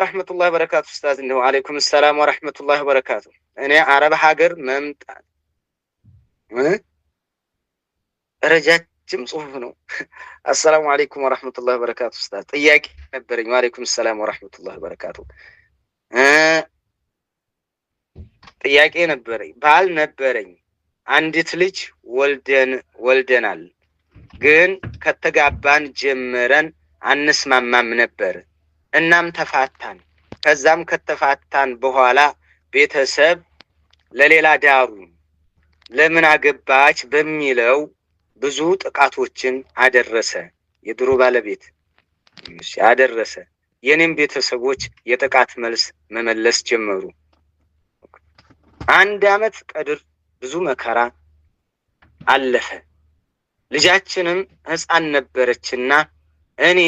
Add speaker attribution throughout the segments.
Speaker 1: ረህመቱላሂ ወበረካቱ ኡስታዝ ነው። ወአለይኩም ሰላም ወረህመቱላሂ ወበረካቱ። እኔ አረብ ሀገር መምጣት ረጃጅም ጽሁፍ ነው። አሰላሙ አለይኩም ወረህመቱላሂ ወበረካቱ ኡስታዝ። ጥያቄ ነበረኝ። ወአለይኩም ሰላም ወረህመቱላሂ ወበረካቱ። ጥያቄ ነበረኝ። ባል ነበረኝ። አንዲት ልጅ ወልደናል። ግን ከተጋባን ጀምረን አንስማማም ነበር። እናም ተፋታን። ከዛም ከተፋታን በኋላ ቤተሰብ ለሌላ ዳሩ ለምን አገባች በሚለው ብዙ ጥቃቶችን አደረሰ። የድሮ ባለቤት አደረሰ። የኔም ቤተሰቦች የጥቃት መልስ መመለስ ጀመሩ። 1 ዓመት ቀድር ብዙ መከራ አለፈ። ልጃችንም ሕፃን ነበረችና እኔ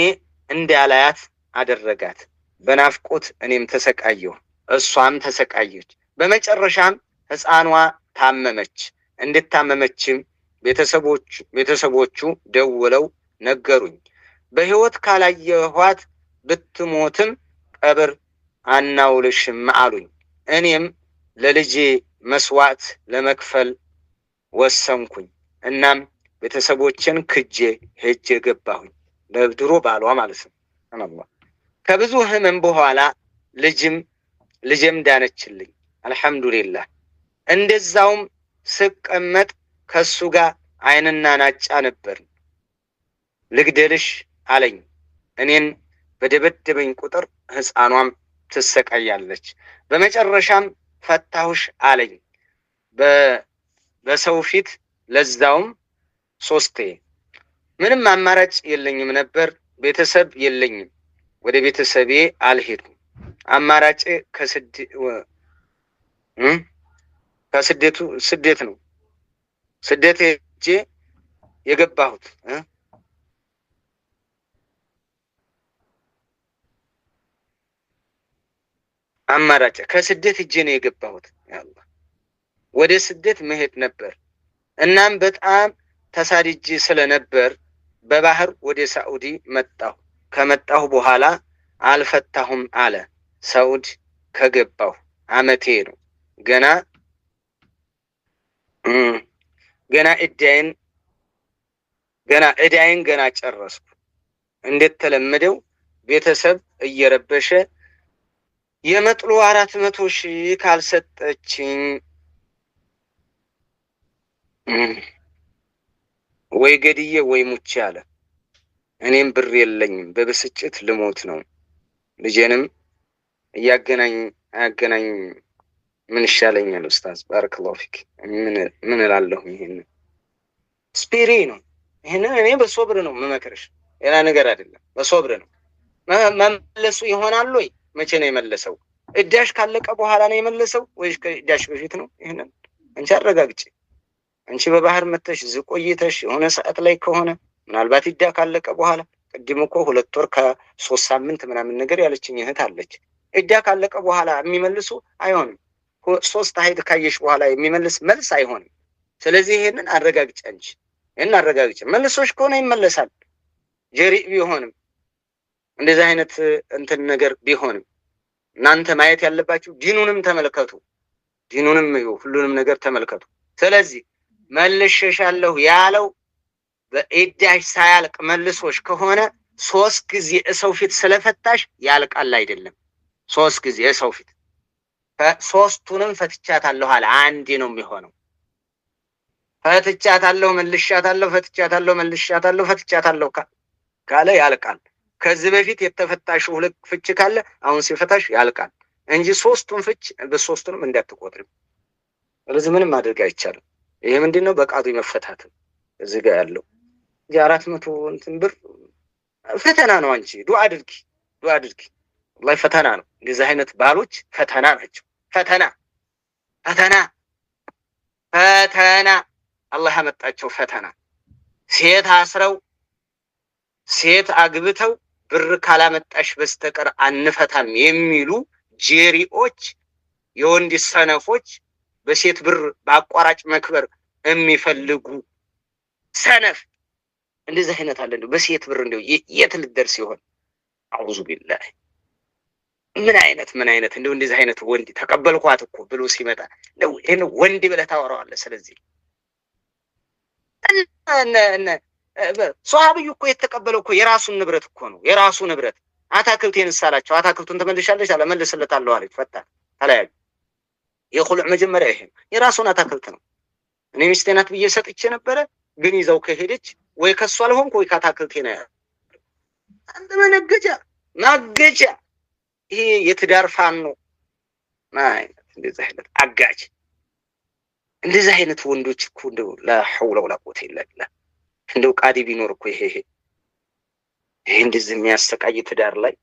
Speaker 1: እንዳላያት አደረጋት። በናፍቆት እኔም ተሰቃየሁ፣ እሷም ተሰቃየች። በመጨረሻም ሕፃኗ ታመመች። እንድታመመችም ቤተሰቦቹ ደውለው ነገሩኝ። በህይወት ካላየኋት ብትሞትም ቀብር አናውልሽም አሉኝ። እኔም ለልጄ መስዋዕት ለመክፈል ወሰንኩኝ። እናም ቤተሰቦችን ክጄ ሄጄ ገባሁኝ። ለድሮ ባሏ ማለት ነው። አላህ ከብዙ ህመም በኋላ ልጅም ዳነችልኝ። አልሐምዱሊላህ። እንደዛውም ስቀመጥ ከሱ ጋር አይንና ናጫ ነበር። ልግደልሽ አለኝ። እኔን በደበደበኝ ቁጥር ሕፃኗም ትሰቃያለች። በመጨረሻም ፈታሁሽ አለኝ። በሰው ፊት ለዛውም 3። ምንም አማራጭ የለኝም ነበር። ቤተሰብ የለኝም። ወደ ቤተሰቤ አልሄድኩም። አማራጭ ስደት ነው። ስደት ሄጄ የገባሁት አማራጭ ከስደት ሄጄ ነው የገባሁት። ያአላህ ወደ ስደት መሄድ ነበር። እናም በጣም ተሳድጄ ስለነበር በባህር ወደ ሳዑዲ መጣሁ። ከመጣሁ በኋላ አልፈታሁም አለ። ሳዑዲ ከገባሁ አመቴ ነው። ገና ጨረስኩ። እንደተለመደው ቤተሰብ እየረበሸ የመጥሎ 400,000 ካልሰጠችኝ ወይ ገድዬ ወይ ሙቼ አለ። እኔም ብር የለኝም፣ በብስጭት ልሞት ነው። ልጄንም አያገናኝ ምን ይሻለኛል ኡስታዝ? ባረከላሁ ፊክ። ምን እላለሁ? ይሄን ስፒሪ ነው። ይሄንን እኔ በሶብር ነው የምመክርሽ፣ ሌላ ነገር አይደለም። በሶብር ነው መመለሱ። ይሆናል ወይ? መቼ ነው የመለሰው? እዳሽ ካለቀ በኋላ ነው የመለሰው ወይስ ከእዳሽ በፊት ነው? ይሄንን አንቺ አረጋግጪ። አንቺ በባህር መተሽ ዝቆይተሽ የሆነ ሰዓት ላይ ከሆነ ምናልባት እዳ ካለቀ በኋላ ቅድም እኮ 2 ወር ከ3 ሳምንት ምናምን ነገር ያለችኝ እህት አለች። እዳ ካለቀ በኋላ የሚመልሱ አይሆንም። 3 ሀይድ ካየሽ በኋላ የሚመልስ መልስ አይሆንም። ስለዚህ ይሄንን አረጋግጪ። አንቺ ይሄንን አረጋግጪ። መልሶሽ ከሆነ ይመለሳል። ጀሪእ ቢሆንም እንደዚህ አይነት እንትን ነገር ቢሆንም እናንተ ማየት ያለባችሁ ዲኑንም ተመልከቱ። ዲኑንም ሁሉንም ነገር ተመልከቱ። ስለዚህ መልሼሻለሁ ያለው በኢዳሽ ሳያልቅ መልሶሽ ከሆነ 3 ጊዜ ሰው ፊት ስለፈታሽ ያልቃል አይደለም። 3 ጊዜ ሰው ፊት ሶስቱንም ፈትቻታለሁ አለ። አንዴ ነው የሚሆነው። ፈትቻታለሁ፣ መልሻታለሁ፣ ፈትቻታለሁ፣ መልሻታለሁ፣ ፈትቻታለሁ ካለ ያልቃል። ከዚህ በፊት የተፈታሽው 2 ፍች ካለ አሁን ሲፈታሽ ያልቃል እንጂ 3ቱን ፍች በ3ቱንም እንዳትቆጥሪ። ስለዚህ ምንም ማድረግ አይቻልም። ይሄ ምንድነው? በቃቱ መፈታት እዚህ ጋር ያለው እንጂ 400 እንትን ብር ፈተና ነው። አንቺ ዱዓ አድርጊ። ወላሂ ፈተና ነው። እንደዚህ አይነት ባሎች ፈተና ናቸው። ፈተና አላህ ያመጣቸው ፈተና። ሴት አስረው ሴት አግብተው ብር ካላመጣሽ በስተቀር አንፈታም የሚሉ ጄሪዎች፣ የወንድ ሰነፎች፣ በሴት ብር በአቋራጭ መክበር የሚፈልጉ ሰነፍ እንደዚህ አይነት አለ። እንደው በሴት ብር እንደው የት ልደርስ ይሆን? አዑዙ ቢላህ። ምን አይነት እንደው እንደዚህ አይነት ወንድ ተቀበልኳት እኮ ብሎ ሲመጣ ነው ይሄን ወንድ ብለህ ታወራዋለህ። ስለዚህ ሷሃብዩ እኮ የተቀበለው እኮ የራሱን ንብረት እኮ ነው፣ የራሱ ንብረት። አታክልቴን ሳላቸው አታክልቱን ተመልሻለች አለ መልስለታለሁ አለች። ፈታ ተለያዩ። የኹሉዕ መጀመሪያ ይሄ የራሱን አታክልት ነው። እኔ ሚስቴ ናት ብዬ ሰጥቼ ነበረ፣ ግን ይዘው ከሄደች ወይ ከሷ አልሆንኩ ወይ ከአታክልቴ ነው ያለው። አንተ ማገጃ ይሄ የትዳር ፋኖ ማለት እንደዚህ አይነት አጋጅ እንደዚህ አይነት ወንዶች እኮ እንደው ላ ሐውለ ወላ ቁወተ ኢላ ቢላህ እንደው ቃዲ ቢኖር እኮ ይሄ እንደዚህ የሚያሰቃይ ትዳር ላይ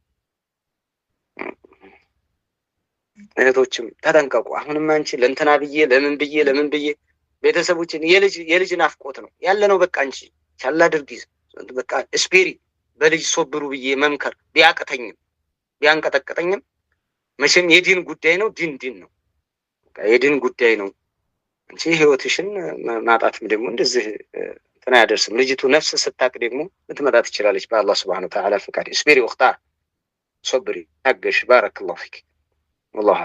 Speaker 1: እህቶችም ተጠንቀቁ። አሁንም አንቺ ለእንትና ብዬ ለምን ብዬ ቤተሰቦችን የልጅ ናፍቆት ነው ያለ ነው። በቃ አንቺ ቻላ አድርጊ በቃ ስፒሪ በልጅ ሶብሩ ብዬ መምከር ቢያቅተኝም ቢያንቀጠቅጠኝም መቼም የዲን ጉዳይ ነው። ዲን ነው የዲን ጉዳይ ነው እንጂ ህይወትሽን ማጣትም ደግሞ እንደዚህ እንትና ያደርስም። ልጅቱ ነፍስ ስታቅ ደግሞ ልትመጣ ትችላለች በአላህ ሱብሓነሁ ወተዓላ ፍቃድ። ስፒሪ ወኽታር ሶብሪ ታገሽ። ባረከላሁ ፊክ ወላሂ